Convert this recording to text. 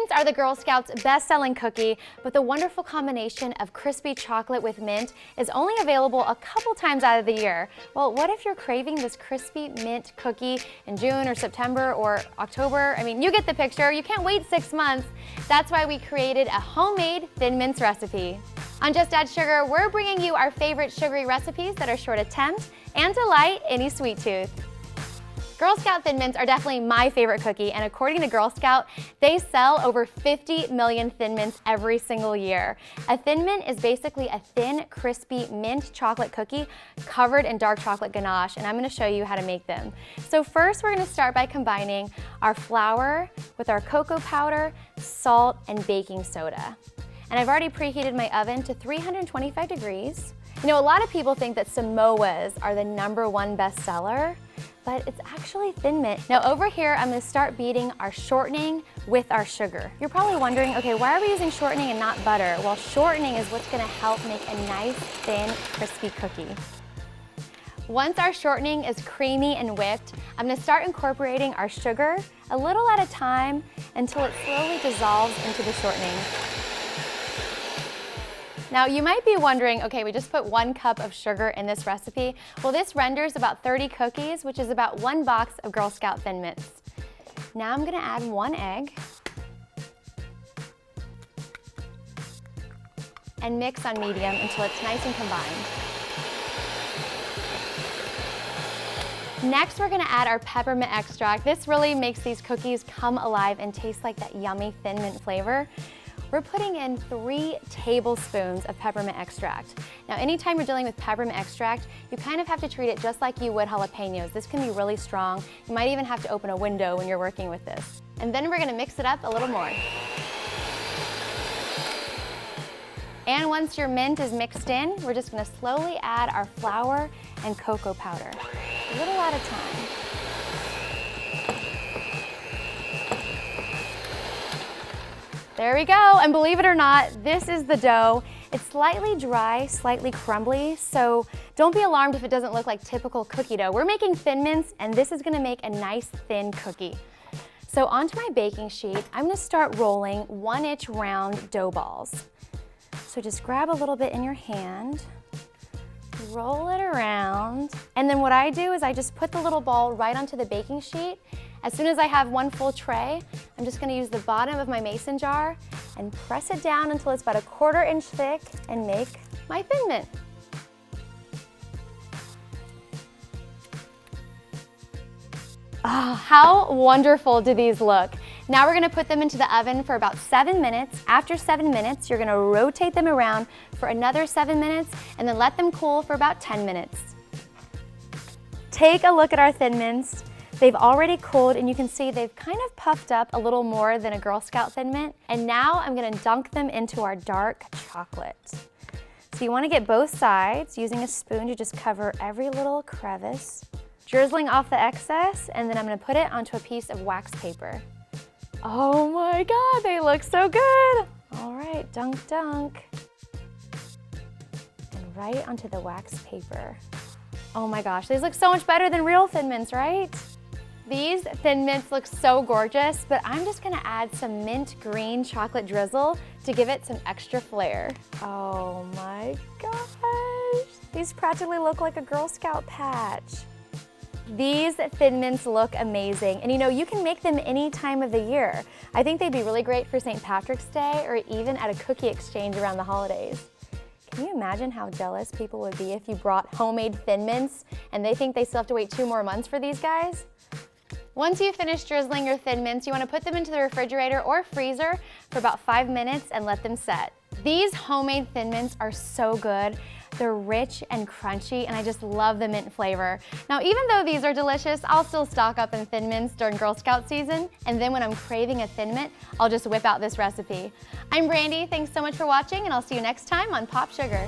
Mints are the Girl Scouts' best-selling cookie, but the wonderful combination of crispy chocolate with mint is only available a couple times out of the year. Well, what if you're craving this crispy mint cookie in June or September or October? I mean, you get the picture. You can't wait 6 months. That's why we created a homemade Thin Mints recipe. On Just Add Sugar, we're bringing you our favorite sugary recipes that are sure to tempt and delight any sweet tooth. Girl Scout Thin Mints are definitely my favorite cookie, and according to Girl Scout, they sell over 50 million Thin Mints every single year. A Thin Mint is basically a thin, crispy mint chocolate cookie covered in dark chocolate ganache, and I'm going to show you how to make them. So first, we're going to start by combining our flour with our cocoa powder, salt, and baking soda. And I've already preheated my oven to 325 degrees. You know, a lot of people think that Samoas are the #1 bestseller, but it's actually Thin Mint. Now over here, I'm gonna start beating our shortening with our sugar. You're probably wondering, okay, why are we using shortening and not butter? Well, shortening is what's gonna help make a nice, thin, crispy cookie. Once our shortening is creamy and whipped, I'm gonna start incorporating our sugar a little at a time until it slowly dissolves into the shortening. Now you might be wondering, okay, we just put 1 cup of sugar in this recipe. Well, this renders about 30 cookies, which is about 1 box of Girl Scout Thin Mints. Now I'm gonna add 1 egg and mix on medium until it's nice and combined. Next, we're gonna add our peppermint extract. This really makes these cookies come alive and taste like that yummy Thin Mint flavor. We're putting in 3 tablespoons of peppermint extract. Now, anytime you're dealing with peppermint extract, you kind of have to treat it just like you would jalapenos. This can be really strong. You might even have to open a window when you're working with this. And then we're gonna mix it up a little more. And once your mint is mixed in, we're just gonna slowly add our flour and cocoa powder, a little at a time. There we go, and believe it or not, this is the dough. It's slightly dry, slightly crumbly, so don't be alarmed if it doesn't look like typical cookie dough. We're making Thin Mints, and this is gonna make a nice thin cookie. So onto my baking sheet, I'm gonna start rolling 1-inch round dough balls. So just grab a little bit in your hand, roll it around, and then what I do is I just put the little ball right onto the baking sheet. As soon as I have 1 full tray, I'm just gonna use the bottom of my mason jar and press it down until it's about 1/4 inch thick and make my Thin Mint. Oh, how wonderful do these look? Now we're gonna put them into the oven for about 7 minutes. After 7 minutes, you're gonna rotate them around for another 7 minutes and then let them cool for about 10 minutes. Take a look at our Thin Mints. They've already cooled and you can see they've kind of puffed up a little more than a Girl Scout Thin Mint. And now I'm gonna dunk them into our dark chocolate. So you wanna get both sides using a spoon to just cover every little crevice, drizzling off the excess, and then I'm gonna put it onto a piece of wax paper. Oh my God, they look so good. All right, dunk, dunk. And right onto the wax paper. Oh my gosh, these look so much better than real Thin Mints, right? These Thin Mints look so gorgeous, but I'm just gonna add some mint green chocolate drizzle to give it some extra flair. Oh my gosh, these practically look like a Girl Scout patch. These Thin Mints look amazing, and you know, you can make them any time of the year. I think they'd be really great for St. Patrick's Day or even at a cookie exchange around the holidays. Can you imagine how jealous people would be if you brought homemade Thin Mints and they think they still have to wait 2 more months for these guys? Once you finish drizzling your Thin Mints, you want to put them into the refrigerator or freezer for about 5 minutes and let them set. These homemade Thin Mints are so good. They're rich and crunchy, and I just love the mint flavor. Now, even though these are delicious, I'll still stock up in Thin Mints during Girl Scout season, and then when I'm craving a Thin Mint, I'll just whip out this recipe. I'm Brandy, thanks so much for watching, and I'll see you next time on Pop Sugar.